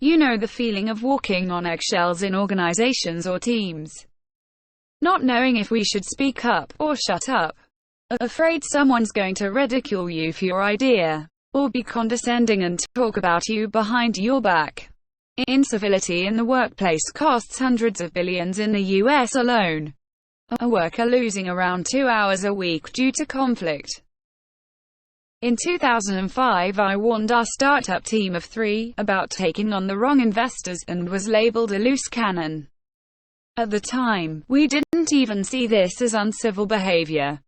You know the feeling of walking on eggshells in organizations or teams. Not knowing if we should speak up, or shut up. Afraid someone's going to ridicule you for your idea, or be condescending and talk about you behind your back. Incivility in the workplace costs hundreds of billions in the US alone. A worker losing around 2 hours a week due to conflict. In 2005, I warned our startup team of 3 about taking on the wrong investors and was labeled a loose cannon. At the time, we didn't even see this as uncivil behavior.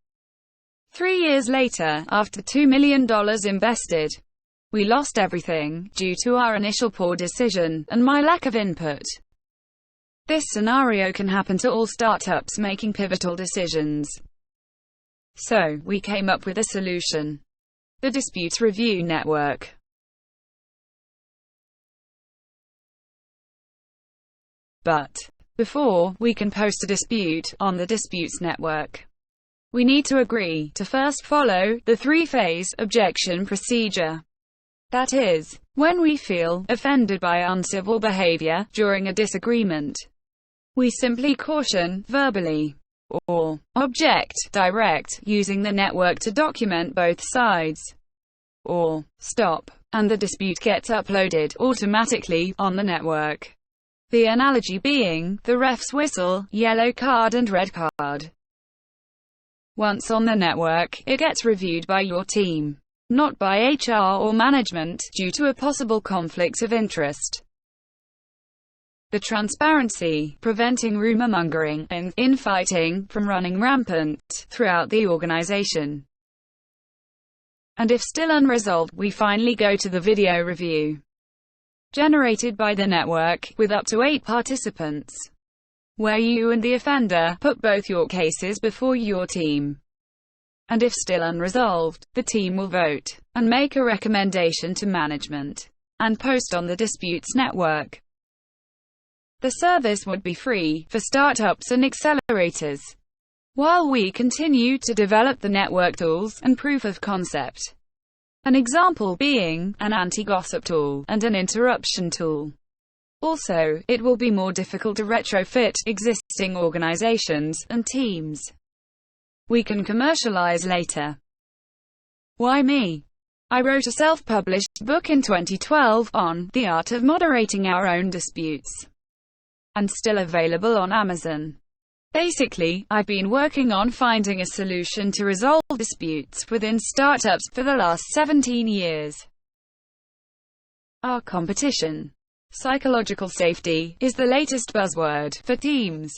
3 years later, after $2 million invested, we lost everything, due to our initial poor decision, and my lack of input. This scenario can happen to all startups making pivotal decisions. So, we came up with a solution. The Disputz Review Network. But, before we can post a dispute on the Disputz network, we need to agree to first follow the 3-phase objection procedure. That is, when we feel offended by uncivil behavior during a disagreement, we simply caution verbally, or object direct, using the network to document both sides, or stop, and the dispute gets uploaded automatically on the network. The analogy being the ref's whistle, yellow card and red card. Once on the network, it gets reviewed by your team, not by HR or management, due to a possible conflict of interest. The transparency, preventing rumor-mongering and infighting from running rampant throughout the organization. And if still unresolved, we finally go to the video review, generated by the network, with up to 8 participants, where you and the offender put both your cases before your team. And if still unresolved, the team will vote, and make a recommendation to management, and post on the Disputz network. The service would be free for startups and accelerators, while we continue to develop the network tools and proof of concept. An example being an anti-gossip tool and an interruption tool. Also, it will be more difficult to retrofit existing organizations and teams. We can commercialize later. Why me? I wrote a self-published book in 2012 on the art of moderating our own disputes, and still available on Amazon. Basically, I've been working on finding a solution to resolve disputes within startups for the last 17 years. Our competition. Psychological safety is the latest buzzword for teams.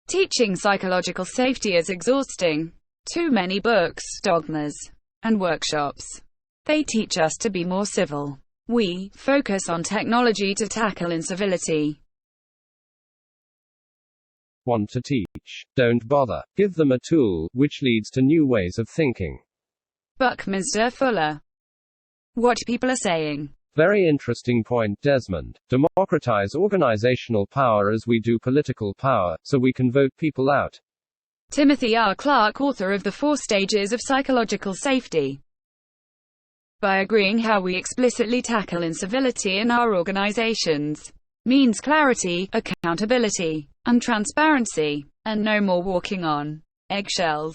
Teaching psychological safety is exhausting. Too many books, dogmas, and workshops. They teach us to be more civil. We focus on technology to tackle incivility. Want to teach? Don't bother. Give them a tool, which leads to new ways of thinking. Buckminster Fuller. What people are saying. Very interesting point, Desmond. Democratize organizational power as we do political power, so we can vote people out. Timothy R. Clark, author of The 4 Stages of Psychological Safety. By agreeing how we explicitly tackle incivility in our organizations, means clarity, accountability, and transparency, and no more walking on eggshells.